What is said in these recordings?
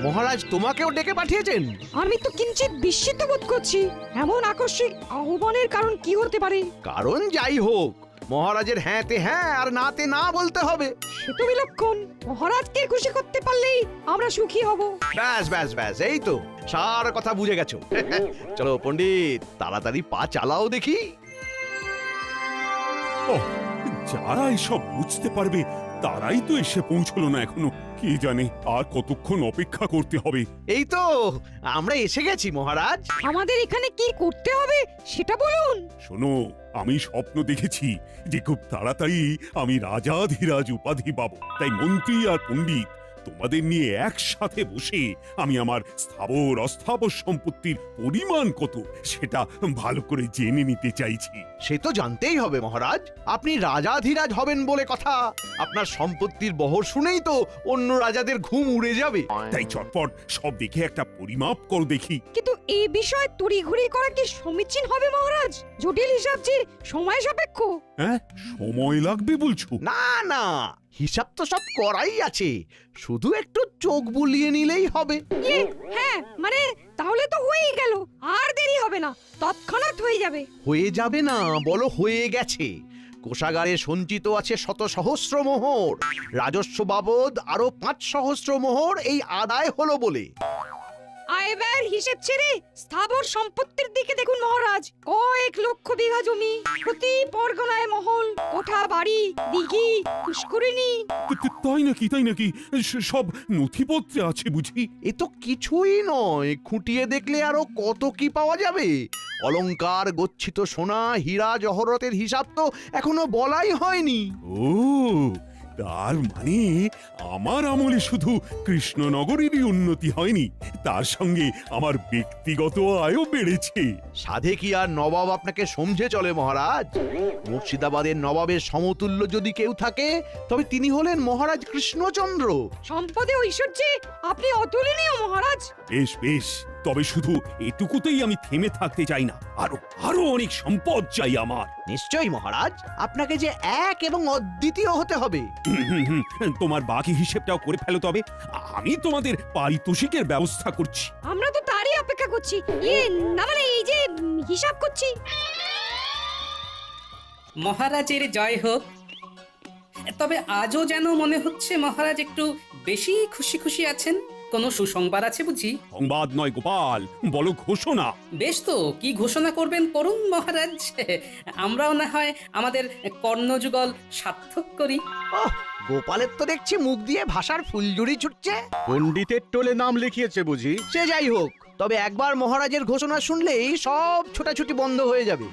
মহারাজ তোমাকেও ডেকে পাঠিয়েছেন? আমি তো কিঞ্চিত বিস্মিত বোধ করছি। এমন আকস্মিক আহ্বানের কারণ কি হতে পারে? কারণ যাই হোক, মহারাজের হ্যাঁতে হ্যাঁ আর নাতে না বলতে হবে। সে তো বিলক্ষণ। মহারাজকে খুশি করতে পারলেই আমরা সুখী হব। ব্যাস ব্যাস ব্যাস, এই তো সার কথা বুঝে গেছো। চলো পণ্ডিত, তাড়াতাড়ি পা চালাও দেখি। ওহ, যারা এসব বুঝতে পারবে তারাই তো এসে পৌঁছলো না এখনো। কি জানে আর কতক্ষণ অপেক্ষা করতে হবে। এই তো আমরা এসে গেছি মহারাজ। আমাদের এখানে কি করতে হবে সেটা বলুন। শোনো, আমি স্বপ্ন দেখেছি যে খুব তাড়াতাড়ি আমি রাজাধিরাজ উপাধি পাবো। তাই মন্ত্রী আর পণ্ডিত তোমাদের নিয়ে একসাথে বসে আমি আমার স্থাবর অস্থাবর সম্পত্তির পরিমাণ কত সেটা ভালো করে জেনে নিতে চাইছি। সে তো জানতেই হবে মহারাজ, আপনি রাজাধিরাজ হবেন বলে কথা। আপনার সম্পত্তির বহর শুনেই তো অন্য রাজাদের ঘুম উড়ে যাবে। তাই চটপট সব দেখে একটা পরিমাপ করো দেখি। কিন্তু এই বিষয়ে তড়িঘড়ি করা কি সমীচীন হবে মহারাজ? জটিল হিসাব যে সময় সাপেক্ষ। হ্যাঁ, সময় লাগবে বলছো? না না, হিসাব তো সব করাই আছে, শুধু একটু চোখ বুলিয়ে নিলেই হবে। হ্যাঁ, মানে তাহলে তো হয়েই গেল। আর দেরি হবে না, তৎক্ষণাৎ হয়ে যাবে। হয়ে যাবে না, বলো হয়ে গেছে। কোষাগারে সঞ্চিত আছে শত সহস্র মোহর, রাজস্ব বাবদ আরো 5 সহস্র মোহর এই আদায় হলো বলে। আয় ব্যয়ের হিসেব ছেড়ে স্থাবর সম্পত্তির দিকে দেখুন মহারাজ। কয়েক লক্ষ বিঘা জমি, প্রতি পরগনায় মহল, কোঠা বাড়ি, দিঘি, পুষ্করিণী। তাই নাকি? তাই নাকি? সব নথিপত্রে আছে বুঝি? এ তো কিছুই নয়, খুঁটিয়ে দেখলে আরো কত কি পাওয়া যাবে। অলংকার, গচ্ছিত সোনা, হীরা জহরতের হিসাব তো এখনো বলাই হয়নি। ও, তার মানে আমার আমলে শুধু কৃষ্ণনগরেরই উন্নতি হয়নি, তার সঙ্গে আমার ব্যক্তিগত আয়ও বেড়েছে। সাধে কি আর নবাব আপনাকে সমঝে চলে মহারাজ? মুর্শিদাবাদের নবাবের সমতুল্য যদি কেউ থাকে তবে তিনি হলেন মহারাজ কৃষ্ণচন্দ্র। সম্পদে ঐশ্বর্যে আপনি অতুলনীয় মহারাজ। বেশ বেশ, তবে শুধু এটুকুতেই আমি থেমে থাকতে চাই না, আরো আরো অনেক সম্পদ চাই আমার। নিশ্চয়ই মহারাজ, আপনাকে যে এক এবং অদ্বিতীয় হতে হবে। তোমার বাকি হিসেবটাও করে ফেলো, তবে আমি তোমাদের পারিতোষিকের ব্যবস্থা করছি। আমরা তো তারই অপেক্ষা করছি। না মানে এই যে হিসাব করছি। মহারাজের জয় হোক। তবে আজও যেন মনে হচ্ছে মহারাজ একটু বেশি খুশি খুশি আছেন। কোনো সুসংবাদ আছে বুঝি? সংবাদ নয় গোপাল, বলো ঘোষণা। বেশ তো, কি ঘোষণা করবেন করুন মহারাজ। আমরাও না হয় আমাদের কর্ণযুগল সার্থক করি। ওহ, গোপালের তো দেখছি মুখ দিয়ে ভাষার ফুলঝুরি ছুটছে। পণ্ডিতের টোলে নাম লিখিয়েছে বুঝি? সে যাই হোক, তবে একবার মহারাজের ঘোষণা শুনলেই সব ছোটাছুটি বন্ধ হয়ে যাবে।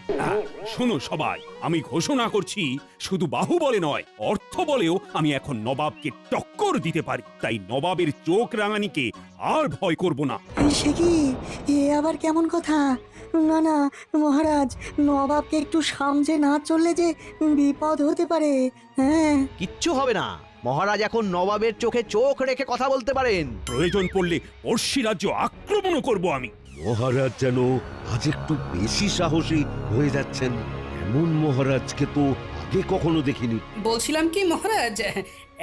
শোনো সবাই, আমি ঘোষণা করছি, শুধু বাহুবলে নয়, অর্থ বলেও আমি এখন নবাবকে টক্কর দিতে পারি। তাই নবাবের চোখ রাঙানিকে আর ভয় করব না। সে কি? এ আবার কেমন কথা? না না মহারাজ, নবাবকে একটু সামজে না চললে যে বিপদ হতে পারে। হ্যাঁ, কিচ্ছু হবে না, মহারাজ এখন নবাবের চোখে চোখ রেখে কথা বলতে পারেন। প্রয়োজন পড়লে পড়শি রাজ্য আক্রমণও করব আমি। মহারাজ যেন আজ একটু বেশি সাহসী হয়ে যাচ্ছেন। এমন মহারাজকে তো আগে কখনো দেখিনি। বলছিলাম কি মহারাজ,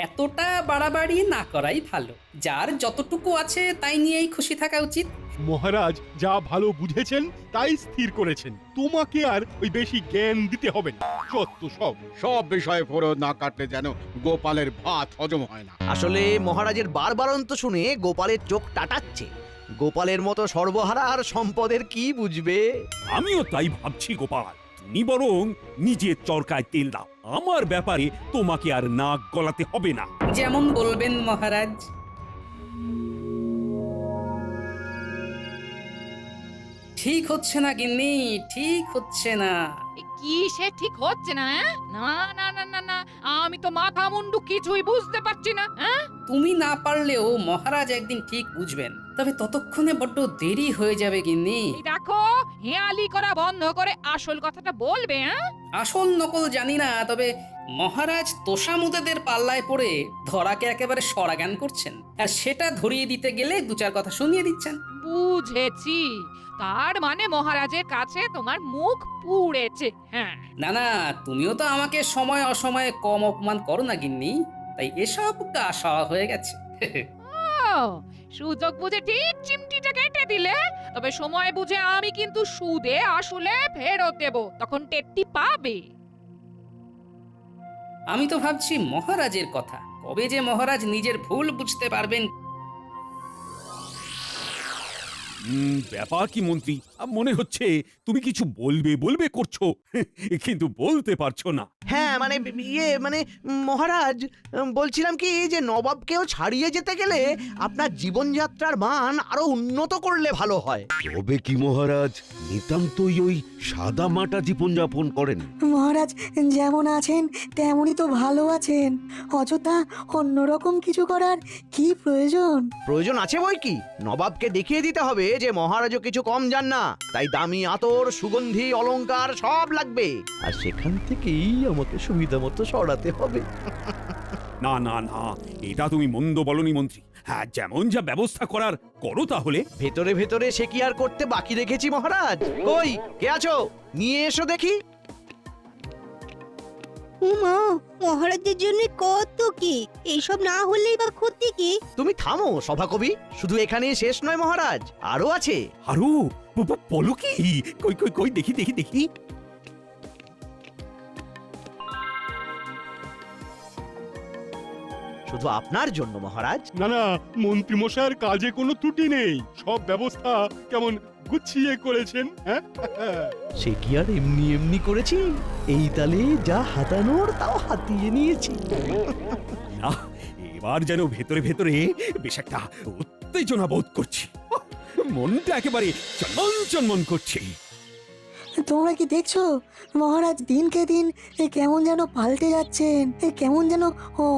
এতটা বাড়াবাড়ি না করাই ভালো। যার যতটুকু আছে তাই নিয়েই খুশি থাকা উচিত। মহারাজ যা ভালো বুঝেছেন তাই স্থির করেছেন, তোমাকে আর ওই বেশি জ্ঞান দিতে হবে না। সত্য সব বিষয়ে ফোড়ন না কাটলে যেন গোপালের ভাত হজম হয় না। আসলে মহারাজের বারবারন্ত শুনে গোপালের চোখ টাটাচ্ছে। গোপালের মতো সর্বহারা আর সম্পদের কি বুঝবে? আমিও তাই ভাবছি গোপাল, তুমি বরং নিজের চরকায় তেল দাও। আমার ব্যাপারে তোমাকে আর নাক গলাতে হবে না। যেমন বলবেন মহারাজ। ঠিক হচ্ছে না গিন্নি, ঠিক হচ্ছে না। কি সে ঠিক হচ্ছে না? না না না না না, আমি তো মাথা মুন্ডু কিছুই বুঝতে পারছি না। তুমি না পারলেও মহারাজ একদিন ঠিক বুঝবেন, তবে ততক্ষণে বড্ড দেরি হয়ে যাবে গিন্নি। দেখো, হেয়ালি করা বন্ধ করে আসল কথাটা বলবে। আসল নকল জানি না, তবে মহারাজ তোষামুদেদের পাল্লায় পড়ে ধরাকে একেবারে সরাজ্ঞান করছেন, আর সেটা ধরিয়ে দিতে গেলে দু চার কথা শুনিয়ে দিচ্ছেন। বুঝেছি, তার মানে মহারাজের কাছে তোমার মুখ পুড়েছে। হ্যাঁ, না না, তুমিও তো আমাকে সময় অসময়ে কম অপমান করো না গিন্নি, তাই এসব গা সওয়া হয়ে গেছে। ও, সুযোগ বুঝে ঠিক চিমটিটা কেটে দিলে তবে সময় বুঝে আমি কিন্তু সুদে আসলে ফেরত দেব, তখন টেটটি পাবে। আমি তো ভাবছি মহারাজের কথা, কবে যে মহারাজ নিজের ভুল বুঝতে পারবেন। ব্যাপার কি মন্ত্রী, মনে হচ্ছে তুমি কিছু বলবে বলবে করছো কিন্তু বলতে পারছো না। হ্যাঁ মানে মানে মহারাজ, বলছিলাম কি যে নবাবকেও ছাড়িয়ে যেতে গেলে আপনার জীবনযাত্রার মান আরো উন্নত করলে ভালো হয়। তবে কি মহারাজ নিতান্তই ওই সাদা মাটা জীবনযাপন করেন? মহারাজ যেমন আছেন তেমনই তো ভালো আছেন, অযথা অন্যরকম কিছু করার কি প্রয়োজন? প্রয়োজন আছে বই কি, নবাবকে দেখিয়ে দিতে হবে যে মহারাজও কিছু কম যান না, তাই দামি আতর, সুগন্ধি, অলংকার সব লাগবে, আর সেখান থেকেই আমাকে সুবিধা মতো সরাতে হবে। না না না, এটা তুমি মন্দ বলনি মন্ত্রী। হ্যাঁ, যেমন যা ব্যবস্থা করার করো তাহলে। ভেতরে ভেতরে সে কি আর করতে বাকি রেখেছি মহারাজ? কই কে আছো, নিয়ে এসো দেখি। উমা, মহারাজের জন্য কত কি, এইসব না হলেই বা ক্ষতি কি? তুমি থামো সভাকবি, শুধু এখানেই শেষ নয় মহারাজ, আরো আছে। আরো বলো কি? কই কই কই দেখি দেখি দেখি। শুধু আপনার জন্য মহারাজ। না না, মন্ত্রী মশাইয়ের কাজে কোনো ত্রুটি নেই, সব ব্যবস্থা কেমন গুছিয়ে করেছেন। হ্যাঁ সে কি আর এমনি এমনি করেছি, এই তালে যা হাতানোর তাও হাতিয়ে নিয়েছি। না, এবার যেন ভেতরে ভেতরে বেশ একটা উত্তেজনা বোধ করছি, মনটা একেবারে চনমন চনমন করছে। তোমরা কি দেখছো মহারাজ দিনকে দিন কেমন যেন পাল্টে যাচ্ছেন, কেমন যেন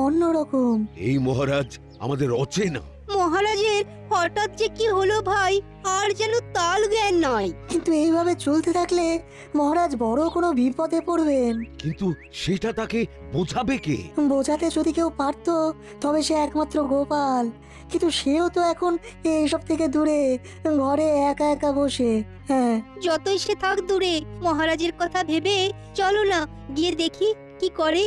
অন্যরকম। এই মহারাজ আমাদের অচেনা। মহারাজের হঠাৎ যে কি হলো ভাই, আর যেন তাল জ্ঞান নয়। কিন্তু এইভাবে চলতে থাকলে মহারাজ বড় কোনো বিপদে পড়বেন। কিন্তু সেটা তাকে বোঝাবে কে? বোঝাতে যদি কেউ পারতো তবে সে একমাত্র গোপাল, কিন্তু সেও তো এখন এইসব থেকে দূরে, ঘরে একা একা বসে। হ্যাঁ, যতই সে থাক দূরে, মহারাজের কথা ভেবে চলো না গিয়ে দেখি কি করে।